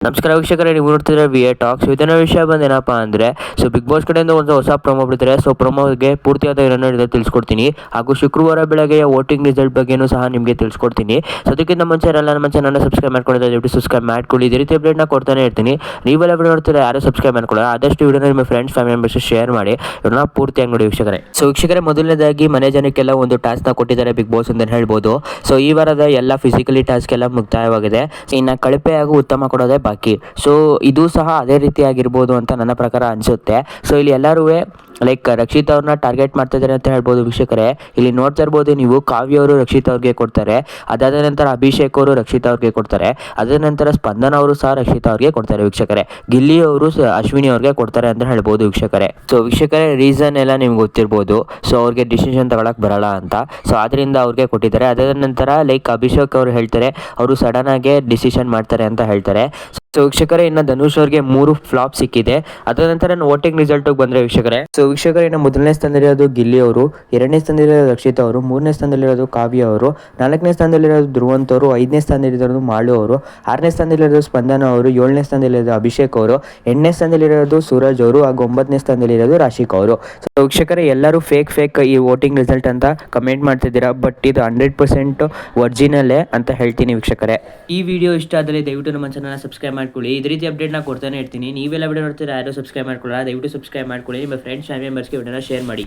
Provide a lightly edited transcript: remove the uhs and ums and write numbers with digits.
ನಮಸ್ಕಾರ ವೀಕ್ಷಕರೇ, ನೀವು ನೋಡ್ತಿದ್ರೆ ವಿ.ಎ ಟಾಕ್ಸ್. ಇದನ್ನ ವಿಷಯ ಬಂದೇನಪ್ಪ ಅಂದರೆ ಬಿಗ್ ಬಾಸ್ ಕಡೆಯಿಂದ ಒಂದು ಹೊಸ ಪ್ರೊಮೋ ಬಿಡ್ತಾರೆ. ಪ್ರೊಮೋಗೆ ಪೂರ್ತಿಯಾದ ಏನೋ ತಿಳಿಸ್ಕೊಡ್ತೀನಿ. ಹಾಗೂ ಶುಕ್ರವಾರ ಬೆಳಗ್ಗೆಯ ವೋಟಿಂಗ್ ರಿಸಲ್ಟ್ ಬಗ್ಗೆನೂ ಸಹ ನಿಮಗೆ ತಿಳಿಸ್ಕೊಡ್ತೀನಿ. ಅದಕ್ಕಿಂತ ಮುಂಚೆ ನಮ್ಮ ಚಾನಲ್ನ ಸಬ್ಸ್ಕ್ರೈಬ್ ಮಾಡ್ಕೊಂಡಿದ್ದೆ, ದಯವಿಟ್ಟು ಸಬ್ಸ್ಕ್ರೈಬ್ ಮಾಡ್ಕೊಳ್ಳಿ. ಇದೇ ರೀತಿ ಅಪ್ಡೇಟ್ನ ಕೊಡ್ತಾನೆ ಇರ್ತೀನಿ. ನೀವೆಲ್ಲ ವಿಡಿಯೋ ನೋಡ್ತೀರಾ, ಯಾರು ಸಬ್ಸ್ಕ್ರೈಬ್ ಮಾಡ್ಕೊಳ್ಳೋ ಆದಷ್ಟು ವಿಡಿಯೋನ ನಿಮ್ಮ ಫ್ರೆಂಡ್ಸ್ ಫ್ಯಾಮಿಲಿ ಮೆಂಬರ್ಸ್ ಶೇರ್ ಮಾಡಿ. ಇವ್ರನ್ನ ಪೂರ್ತಿಯಾಗಿ ನೋಡಿ ವೀಕ್ಷಕರೇ. ವೀಕ್ಷಕರೇ, ಮೊದಲನೇದಾಗಿ ಮನೆ ಜನಕ್ಕೆಲ್ಲ ಒಂದು ಟಾಸ್ಕ್ನ ಕೊಟ್ಟಿದ್ದಾರೆ ಬಿಗ್ ಬಾಸ್ ಅಂತ ಹೇಳ್ಬೋದು. ಈ ವಾರದ ಎಲ್ಲ ಫಿಸಿಕಲಿ ಟಾಸ್ಕ್ ಎಲ್ಲ ಮುಕ್ತಾಯವಾಗಿದೆ. ಇನ್ನು ಕಳಪೆ ಹಾಗೂ ಉತ್ತಮ ಕೊಡೋದೇ ಬಾಕಿ. ಇದು ಸಹ ಅದೇ ರೀತಿ ಆಗಿರ್ಬೋದು ಅಂತ ನನ್ನ ಪ್ರಕಾರ ಅನಿಸುತ್ತೆ. ಇಲ್ಲಿ ಎಲ್ಲರೂ ಲೈಕ್ ರಕ್ಷಿತ್ ಅವ್ರನ್ನ ಟಾರ್ಗೆಟ್ ಮಾಡ್ತಾ ಇದ್ದಾರೆ ಅಂತ ಹೇಳ್ಬೋದು ವೀಕ್ಷಕರೇ. ಇಲ್ಲಿ ನೋಡ್ತಾ ಇರ್ಬೋದು ನೀವು, ಕಾವ್ಯ ಅವರು ರಕ್ಷಿತ್ ಅವ್ರಿಗೆ ಕೊಡ್ತಾರೆ. ಅದಾದ ನಂತರ ಅಭಿಷೇಕ್ ಅವರು ರಕ್ಷಿತ್ ಅವ್ರಿಗೆ ಕೊಡ್ತಾರೆ. ಅದಾದ ನಂತರ ಸ್ಪಂದನ ಅವರು ಸಹ ರಕ್ಷಿತ್ ಅವ್ರಿಗೆ ಕೊಡ್ತಾರೆ ವೀಕ್ಷಕರೇ. ಗಿಲ್ಲಿ ಅವರು ಅಶ್ವಿನಿ ಅವ್ರಿಗೆ ಕೊಡ್ತಾರೆ ಅಂತ ಹೇಳ್ಬೋದು ವೀಕ್ಷಕರೇ. ವೀಕ್ಷಕರೇ, ರೀಸನ್ ಎಲ್ಲ ನಿಮ್ಗೆ ಗೊತ್ತಿರ್ಬೋದು. ಅವ್ರಿಗೆ ಡಿಸಿಷನ್ ತಗೊಳಕ್ ಬರಲ್ಲ ಅಂತ. ಆದ್ರಿಂದ ಅವ್ರಿಗೆ ಕೊಟ್ಟಿದ್ದಾರೆ. ಅದಾದ ನಂತರ ಲೈಕ್ ಅಭಿಷೇಕ್ ಅವರು ಹೇಳ್ತಾರೆ, ಅವರು ಸಡನ್ ಆಗಿ ಡಿಸಿಷನ್ ಮಾಡ್ತಾರೆ ಅಂತ ಹೇಳ್ತಾರೆ. ವೀಕ್ಷಕರೇ, ಇನ್ನು ಧನುಷ್ ಅವ್ರಿಗೆ 3 ಫ್ಲಾಪ್ ಸಿಕ್ಕಿದೆ. ಅದಾದ ನಂತರ ವೋಟಿಂಗ್ ರಿಸಲ್ಟ್ ಬಂದ್ರೆ ವೀಕ್ಷಕರೇ, ವೀಕ್ಷಕರೇ, ಇನ್ನು ಮೊದಲನೇ ಸ್ಥಾನದಲ್ಲಿರೋದು ಗಿಲ್ಲಿ ಅವರು, 2ನೇ ಸ್ಥಾನದಲ್ಲಿರೋದು ರಕ್ಷಿತ್ ಅವರು, 3ನೇ ಸ್ಥಾನದಲ್ಲಿರೋದು ಕಾವ್ಯ ಅವರು, 4ನೇ ಸ್ಥಾನದಲ್ಲಿರೋದು ಧ್ರುವಂತ್ ಅವರು, 5ನೇ ಸ್ಥಾನದಲ್ಲಿರೋದು ಮಾಳು ಅವರು, 6ನೇ ಸ್ಥಾನದಲ್ಲಿರೋದು ಸ್ಪಂದನ ಅವರು, 7ನೇ ಸ್ಥಾನದಲ್ಲಿರೋದು ಅಭಿಷೇಕ್ ಅವರು, 8ನೇ ಸ್ಥಾನದಲ್ಲಿರೋದು ಸೂರಜ್ ಅವರು, ಹಾಗೂ 9ನೇ ಸ್ಥಾನದಲ್ಲಿರೋದು ರಾಶಿಕ್ ಅವರು. ವೀಕ್ಷಕರೇ, ಎಲ್ಲರೂ ಫೇಕ್ ಈ ವೋಟಿಂಗ್ ರಿಸಲ್ಟ್ ಅಂತ ಕಮೆಂಟ್ ಮಾಡ್ತಿದ್ದೀರಾ. ಬಟ್ ಇದು 100% ಒರಿಜಿನಲ್ಲೇ ಅಂತ ಹೇಳ್ತೀನಿ ವೀಕ್ಷಕರೇ. ಈ ವಿಡಿಯೋ ಇಷ್ಟ ಆದರೆ ದಯವಿಟ್ಟು ನಮ್ಮ ಚಾನಲ್ನ ಸಬ್ಸ್ಕ್ರೈಬ್ ಮಾಡ್ಕೊಳ್ಳಿ. ಇದೇ ರೀತಿ ಅಪ್ಡೇಟ್ನ ಕೊಡ್ತಾನೆ ಇರ್ತೀನಿ. ನೀವೆಲ್ಲ ವಿಡಿಯೋ ನೋಡ್ತೀರಾ, ಯಾರು ಸಬ್ಸ್ಕ್ರೈಬ್ ಮಾಡ್ಕೊಳ್ಳಲ್ಲ, ದಯವಿಟ್ಟು ಸಬ್ಸ್ಕ್ರೈಬ್ ಮಾಡ್ಕೊಳ್ಳಿ. ನಿಮ್ಮ ಫ್ರೆಂಡ್ಸ್ ಫ್ಯಾಮಿಲಿ ಮೆಂಬರ್ಸ್ಗೆ ವಿಡಿಯೋನ ಶೇರ್ ಮಾಡಿ.